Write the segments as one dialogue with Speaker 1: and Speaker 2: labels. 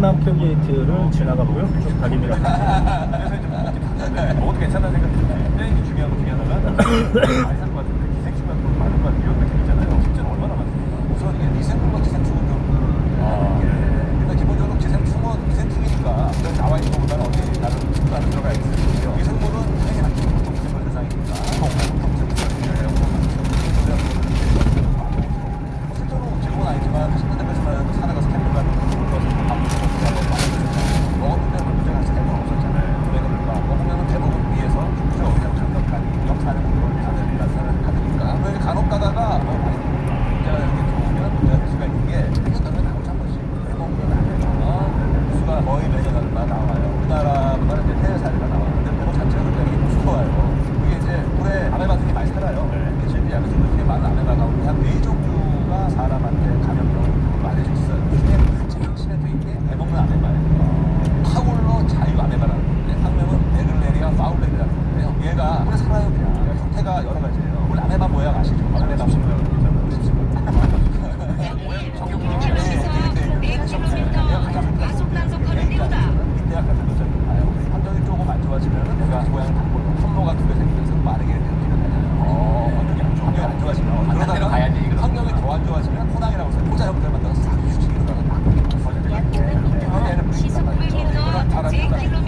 Speaker 1: 영남교 게이트를 지나가고요. 쭉 달립니다.
Speaker 2: 그래서 이제 먹어도 괜찮다는 생각이 드는데 굉장히 중요한 것 중에 하나가 많이 산것 같은데 기생충 같은 거 많은 것 같아요. 이런 거 재밌잖아요. 실제로 얼마나 많습니까?
Speaker 3: 우선 이게 미생물과 기생충은 일단 기본적으로 기생충이니까 나와 있는 것보다는 어디 다른 집단에 들어가 있어요. 미생물은 당연히 낫죠. 보통 미생물 대상이니까. 실제로 지금은 아니지만 신문대에서는 산에 가서 캠핑 가는 거 먹었는데 문제가 스태프는 없었잖아요. 왜 그럴까? 먹으면 대부분 위에서 죽죠. 그냥 장갑까지 역사는 그걸 하니까. 그래서 간혹 가다가 문제가 이렇게 들어오면 문제가 될 수가 있는 게 매년 나오죠 한 번씩. 대부분 하면 수가 거의 매년 나와요. 우리나라보다는 이제 해외 사례가 나왔는데 대부분 자체가 굉장히 무서워요. 그게 이제 물에 아메바들이 많이 살아요. 지금 약간 좀 이렇게 많은 아메바 가운데 한 4종류가 사람한테 감염병으로 알려져 있어요. 그 중에 가장 친해져 있게 대먹는 아메바예요. 파울러 자유 아메바라는 건데 학명은 네글레리아 파울레리라는 건데요. 얘가 물에 살아요 그냥. 형태가 여러 가지예요. 원래 아메바 모양 아시죠? 아메바 모양. 환경이 조금 안 좋아지면 내가 모양을 바꾸고 선로가 2개 생기면서 빠르게 내려지게 되잖아요. 환경이 안 좋아지면 그러다가 환경이 더 안 좋아지면 호랑이라고 해서 호자 형태를 만들어서 싹 휴식 이러다가
Speaker 4: 약 900m, 시속 900m, 제1km,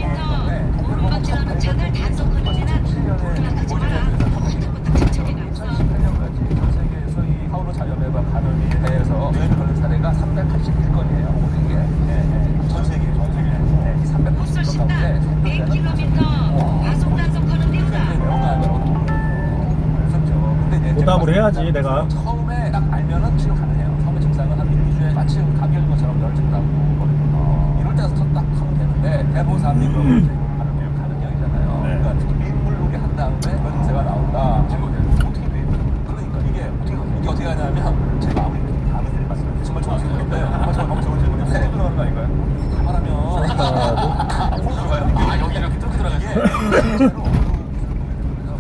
Speaker 4: 오른쪽으로는 차들 단속 거리는 돌아가지 마라. 한쪽부터 천천히 가면서
Speaker 3: 2018년까지 전 세계에서 이 파울로 자연에바 감염에 대해서 유행이 걸린 사례가 381건이에요. 모든 게 전 세계 이 381건
Speaker 4: 속도
Speaker 3: 가운데
Speaker 4: 100km, 가속 단속하는 데우다.
Speaker 1: 보답을 해야지 내가.
Speaker 3: 처음에 딱 알면은 치료 가능해요. 처음에 증상은 한 1, 2주에 마치 감기 걸린 것처럼 열증 나고 거든요. 이럴 때가 딱 하면 되는데 대부분 사람들이 그러면 이제 이거 가능형이잖아요. 그러니까 특히 민물놀이 한 다음에 그런 증세가 나온다. 지금 어떻게 돼? 그러니까 이게 어떻게 하냐면 제가 아무리 다른 데 말씀드리면 정말 좋은 질문인데요. 정말 좋은 질문인데 왜 그러는 거 아닌가요? 가만하면 여기 이렇게 뚫고 들어가게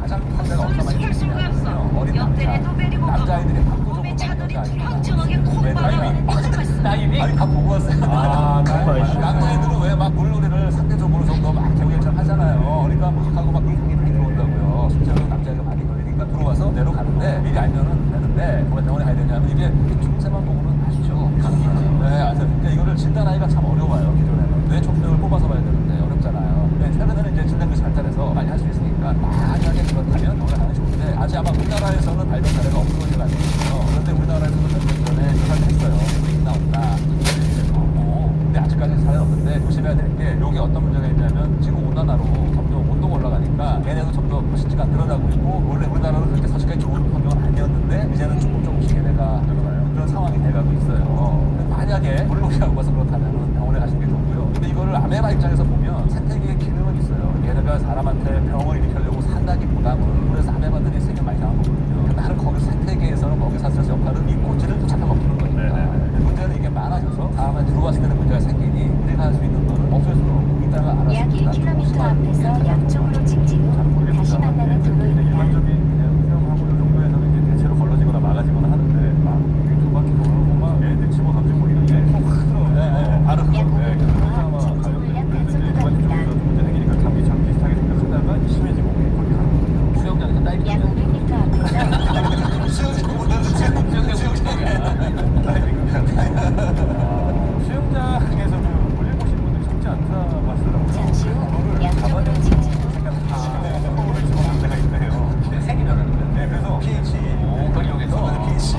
Speaker 3: 가장 판매가 얼마 많이
Speaker 4: 할 수가 없어.
Speaker 3: 어린
Speaker 4: 옆대에도 베리고
Speaker 3: 남자애들이
Speaker 4: 몸에 차들이 펑청하게 콩방울이는 꽂아봤어.
Speaker 3: 아니 다 보고 왔어요. 남자애들은 왜 막 물놀이를 상대적으로 좀 더 막 경쟁처럼 하잖아요. 그러니까 막 하고 막 물고기 많이 들어온다고요. 실제로 남자애가 많이 걸리니까 들어와서 내려가는데 미리 알면은 되는데 왜 병원에 가야 되냐면 이게 증세만 보고는 아시죠? 감기인지. 네, 아세요. 그러니까 이거를 진단하기가 참 어려워요. 기존에는 뇌 촉력을 뽑아서 봐야 되는데 어렵잖아요. 근데 최근에는 이제 진단을 발달해서 많이 할 수 있으니까 만약에 그렇다면 병원에 가는 게 좋은데 아직 아마 우리나라에서는 발병 사례가 없는 걸로 알고 있어요. 그런데 우리나라에서도 몇 년 전에 조사를 했어요. 불이 나온다. 근데 아직까지 사례는 없는데 조심해야 될 게 여기 어떤 문제가 있냐면 지구 온난화로 점점 온도가 올라가니까 얘네도 점점 포식지가 늘어나고 있고 원래 우리나라는 그렇게 서식하기 좋은 환경은 아니었는데 이제는 조금씩 얘네가 늘어나요. 그런 상황이 돼가고 있어요. 근데 만약에 물놀이하고 와서 그렇다면 병원에 가시는 게 좋고요. 근데 이거를 아메바 입장에서 보면 생태계의 기능은 있어요. 얘네가 사람한테 병을 일으키려고 산다기보다는 그래서 아메바들이 세계 많이 당한 거거든요. 나는 거기 생태계에서는 거기 사슬에서 역할은 이 꼬지를 잡아먹히는 거니까. 문제는 이게 많아져서 다음에 들어왔을 때는 문제가 생기니 우리가 할 수 있는 거는 없앨 수는 없고 이따가
Speaker 4: 약
Speaker 3: 알았습니다.
Speaker 4: 1km 앞에서 양쪽으로 직진 후 다시 만나는 도로입니다.
Speaker 2: 일반적인 그냥 수영하고 이 정도에서는 이제 대체로 걸러지거나 막아지거나 하는데 막 두 바퀴 돌고 막 애들 집어던지고 뭐 이런 게 속 하더라고요.
Speaker 3: 바로
Speaker 4: 약
Speaker 3: 그거.
Speaker 4: 500m 앞 직진 물량 단속 구간입니다.
Speaker 2: 문제 생기니까 감기처럼 비슷하게 생겼다가 심해지고 거기 가는 거죠.
Speaker 3: 수영장에서 다이빙
Speaker 4: 약 500m 앞에서
Speaker 2: 수영장에서 그 물려보신 분들 쉽지 않다고 하시더라고요.
Speaker 4: 잠시 후 양쪽으로 직진 후
Speaker 2: 물을 집어넣는 데가 있네요.
Speaker 3: 색이 변하는
Speaker 2: 네, 그래서
Speaker 3: pH 그걸 이용해서
Speaker 2: pH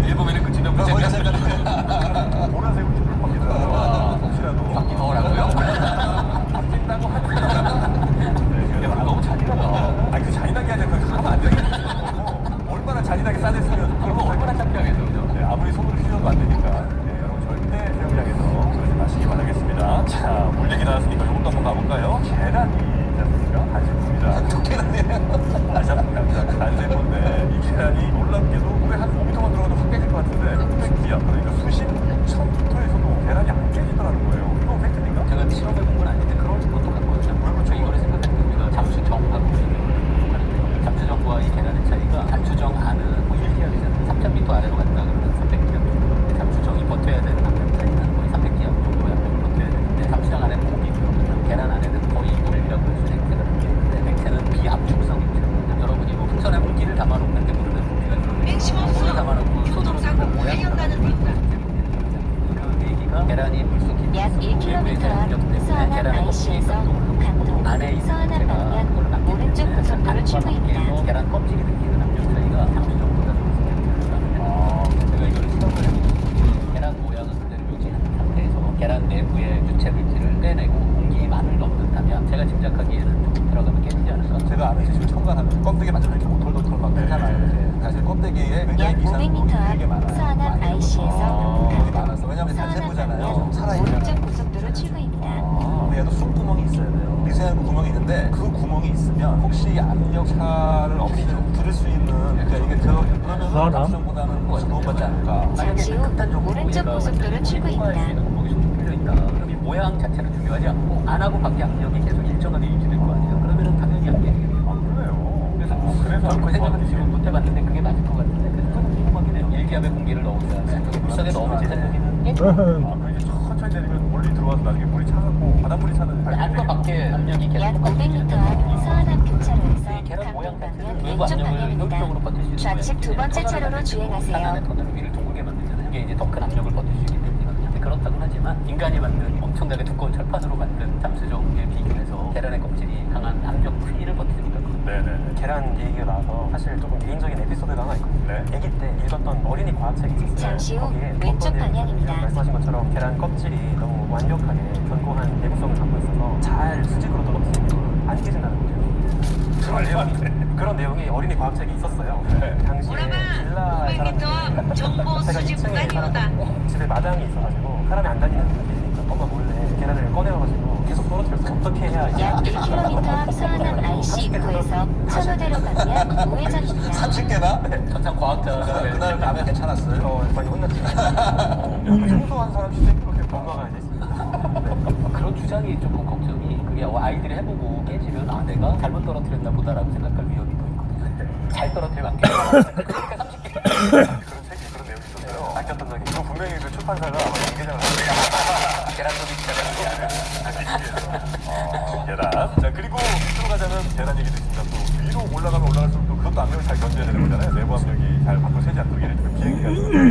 Speaker 3: 일본에는 그 진동 문제가
Speaker 2: 보라색으로 쭉 바뀌더라고요. 혹시라도
Speaker 3: 바퀴 넣으라고요? 바뀐다고 하지. 야, 너무 잔인하다.
Speaker 2: 아니 그 잔인하게 하냐 그거 하면 안 되겠죠. 얼마나 잔인하게 싸냈으면
Speaker 3: 그리고 얼마나 창피하겠어, 그죠?
Speaker 2: 네, 아무리 손으로 휘저어도 안 되니까 네, 여러분 절대 수영장에서 그러지 마시기 바라겠습니다. 자, 물 얘기 나왔으니까 요것도 한번 가볼까요? 계란이 있지 않습니까? 단세포입니다.
Speaker 3: 계란이에요.
Speaker 2: 다시 한번 갑니다. 단세포인데 이 계란이 놀랍게도 물에 한 5m만 들어가도 확 깨질 것 같은데 600기압 그러니까 수심 1000m에서도 계란이 안 깨지더라는 거예요. 이거 팩트입니까?
Speaker 3: 제가 실험해본 건 아닌데 그런 것도 갖고 왔죠. 물부터 이거를 생각했는데 우리가 잠수정하고 잠수정과 이 계란의 차이가 잠수정 안은 뭐 1기압이잖아요. 3000m 아래로 갔다 그러면 300기압 정도. 잠수정이 버텨야 되는 압력 차이는 거의 300기압 정도야.
Speaker 4: 500m 서안암 IC에서 강동 서안암 방면 오른쪽 고속도로 출구입니다.
Speaker 5: 계란 껍질이 느끼는 압력 차이가 30점보다 좀 제가 이거를 시험을 해보고 계란 모양은 그대로 유지한 상태에서 계란 내부의 유체 물질을 빼내고 공기만을 넣는다면 제가 짐작하기에는 조금 들어가면 깨지지 않을까.
Speaker 3: 제가 아는 지금 첨가하면 껍데기 만지면 이렇게 돌돌돌 막 되잖아요. 이렇게. 사실 껍데기에 굉장히
Speaker 4: 약
Speaker 3: 미세한
Speaker 4: 500m
Speaker 3: 부분이 되게
Speaker 4: 앞
Speaker 3: 많아요.
Speaker 4: 서안암 IC에서
Speaker 3: 부분이 많아서 왜냐면 단세포잖아요.
Speaker 4: 방면
Speaker 3: 살아있잖아요.
Speaker 4: 오른쪽 고속도로 출구입니다.
Speaker 3: 근데 얘도 숨구멍이 있어야 돼요. 미세한 구멍이 있는데 그 구멍이 있으면 혹시 압력차를 없이 좀 줄일 수 있는 그러니까 이게 그러면
Speaker 1: 서안암?
Speaker 3: 답정보다는 더 도움받지 않을까.
Speaker 4: 잠시 후 오른쪽 고속도로 출구입니다.
Speaker 5: 거기 좀 뚫려 있다. 그럼 이 모양 자체는 중요하지 않고 안하고 밖에 압력이 계속 일정하게 유지될 거 아니에요. 그러면은 당연히 안 깨지겠네요.
Speaker 2: 그래요.
Speaker 5: 그래서 저는 그 생각은 지금 못 해봤는데 그게 맞을 것 같은데 그래서 조금 궁금하긴 해요. 일기압의 공기를 넣으면 물속에 넣으면 제 생각에는 깨질 것 같아요.
Speaker 2: 그 이제 천천히 내리면 물이 들어와서 나중에 물이 차갖고 바닷물이 차는
Speaker 5: 안과 밖에 압력이 계속
Speaker 4: 약
Speaker 5: 똑같이
Speaker 4: 500m
Speaker 5: 유지되는
Speaker 4: 앞
Speaker 5: 거예요.
Speaker 4: 서안암 교차로에서
Speaker 5: 계란 모양
Speaker 4: 강동
Speaker 5: 자체는
Speaker 4: 방면
Speaker 5: 외부
Speaker 4: 왼쪽
Speaker 5: 압력을
Speaker 4: 방향입니다.
Speaker 5: 효율적으로 버틸 수 있는
Speaker 4: 좌측 두 번째 차로로 주행하세요.
Speaker 5: 하단의 터널을 위를 둥글게 만들잖아요. 이게 이제 더 큰 압력을 버틸 수 있기 때문이거든요. 근데 그렇다고는 하지만 인간이 만든 엄청나게 두꺼운 철판으로 만든 잠수정에 비교해서 계란의 껍질이 강한 압력 V를 버티니까
Speaker 2: 네네.
Speaker 6: 계란 얘기가 나와서 사실 조금 개인적인 에피소드가 하나 있거든요.
Speaker 2: 네.
Speaker 6: 아기 때 읽었던 어린이 과학책이 있었어요.
Speaker 4: 잠시 후
Speaker 6: 거기에
Speaker 4: 왼쪽
Speaker 6: 어떤
Speaker 4: 방향입니다.
Speaker 6: 말씀하신 것처럼 계란 껍질이 너무 완벽하게 견고한 내구성을 갖고 있어서 잘 수직으로 떨어뜨리면 안 깨진다는 거죠. 그런 내용이 어린이 과학책에 있었어요.
Speaker 2: 네.
Speaker 6: 당시에 빌라
Speaker 7: 500m 정보
Speaker 6: 제가
Speaker 7: 수집
Speaker 6: 2층에
Speaker 7: 구간이오다.
Speaker 6: 살았고 집에 마당이 있어가지고 사람이 안 다니는 길이니까 엄마 몰래 계란을 꺼내와가지고 계속 떨어뜨렸어요. 어떻게 해야
Speaker 4: 약 1km 앞 서안암 IC 입구에서 천호대로 가면 우회전입니다.
Speaker 3: 30개나?
Speaker 5: 천상 과학자가
Speaker 3: 그날 가면 괜찮았어요.
Speaker 6: 많이 혼났지.
Speaker 2: 청소한 사람 진짜 그렇게
Speaker 6: 엄마가 이제
Speaker 5: 그런 주장이 조금 걱정이 그게 아이들이 해보고 깨지면 아 내가 잘못 떨어뜨렸나 보다라고 생각할 위험이 더 있거든요. 잘 떨어뜨리면 안 깨져요. 그러니까 30개
Speaker 2: 그런 책이 그런 내용이 있었어요.
Speaker 6: 아꼈던 적이
Speaker 2: 그 분명히 그 출판사가 아마 연계장을 하는
Speaker 5: 계란소리
Speaker 2: 계란. 자 그리고 밑으로 가자면 계란 얘기도 있습니다. 또 위로 올라가면 올라갈수록 또 그것도 압력을 잘 견뎌야 되는 거잖아요. 내부 압력이 잘 밖으로 새지 않도록 예를 들면 비행기가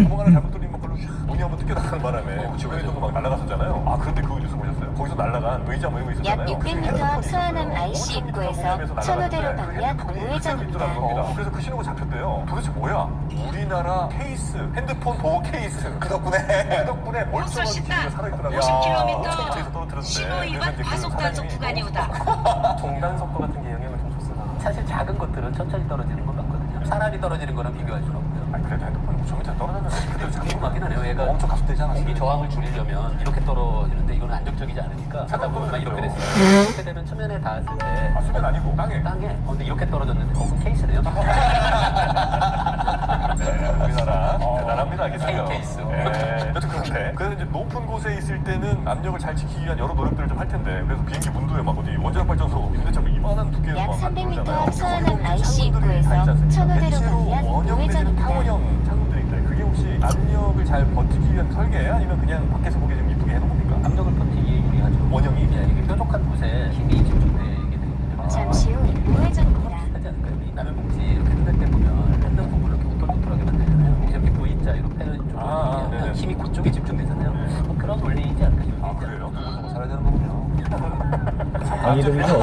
Speaker 2: 구멍 하나 잘못 뚫리면 그걸로 문이 한번 뜯겨 나가는 바람에 주변에 있던 거 막 날아갔었잖아요. 아 그런데 그거 뉴스 보셨어요? 거기서 날아간 의자 뭐 이런 거
Speaker 4: 약
Speaker 2: 있었잖아요.
Speaker 4: 600m 앞 서안암 IC 입구에서 천호대로 가면 우회전입니다.
Speaker 2: 그래서 그 신호가 잡혔대요. 도대체 뭐야? 우리나라 케이스, 핸드폰 보호 케이스.
Speaker 3: 그 덕분에.
Speaker 2: 그 덕분에 멀쩡하게
Speaker 7: 시다.
Speaker 2: 기지가 살아있더라고요.
Speaker 7: 50km
Speaker 2: 떨어뜨렸는데.
Speaker 7: 신호 위반
Speaker 2: 그래서 이제 그
Speaker 7: 과속단속
Speaker 2: 사장님이
Speaker 7: 구간이오다.
Speaker 6: 중단 속도 같은 게 영향을 좀 줬으나
Speaker 5: 사실 작은 것들은 천천히 떨어지는 건 맞거든요. 사람이 떨어지는 거랑 비교할 수는 없고요.
Speaker 2: 아니 그래도 핸드폰이 5m 떨어졌는데 그대로 잡힌
Speaker 5: 궁금하긴 하네요. 얘가
Speaker 3: 엄청 가속되지 않았어요?
Speaker 5: 공기 저항을 줄이려면 이렇게 떨어지는데 이거는 안정적이지 않으니까 하다 보면 막 이렇게 됐어요. 이렇게 되면 수면에 닿았을 때
Speaker 2: 아 수면 아니고 땅에.
Speaker 5: 땅에 근데 이렇게 떨어졌는데 케이스네요.
Speaker 2: 네, 우리나라 대단합니다. 알겠습니다.
Speaker 5: 케이스.
Speaker 2: 네. 여튼 그런데 그래서 이제 높은 곳에 있을 때는 압력을 잘 지키기 위한 여러 노력들을 좀 할 텐데 그래서 비행기 문도에 막 어디 원자력 발전소 임대차로 이만한 두께로
Speaker 4: 약
Speaker 2: 막
Speaker 4: 300m
Speaker 2: 만들어잖아요.
Speaker 4: 앞 서안암
Speaker 2: 거기
Speaker 4: IC
Speaker 2: 창문들이 다 있지
Speaker 4: 입구에서
Speaker 2: 않습니까?
Speaker 4: 천호대로
Speaker 2: 대체로
Speaker 4: 가면
Speaker 2: 원형 내지는
Speaker 4: 우회전입니다.
Speaker 2: 타원형 창문들이 있대. 그게 혹시 압력을 잘 버티기 위한 설계예요? 아니면 그냥 밖에서 보기 좀 이쁘게 해놓은 겁니까?
Speaker 5: 압력을 버티기에 유리하죠.
Speaker 2: 원형이?
Speaker 5: 이게 뾰족한 곳에 힘이 집중되게 되거든요.
Speaker 4: 잠시 후 우회전입니다.
Speaker 5: 하지 않을까요? 이 남의 봉지 이렇게 뜯을 때 보면 뜯는 부분을 이렇게 오돌오돌하게 만들잖아요. 혹시 이렇게 V자 이렇게 패는 쪽으로
Speaker 2: 아, 네네.
Speaker 5: 힘이 그쪽에 집중되잖아요. 뭐 그런 원리이지 않을까 싶어요.
Speaker 2: 아 그래요?
Speaker 3: 그거 살아야 되는 거군요.
Speaker 1: 강의동이죠.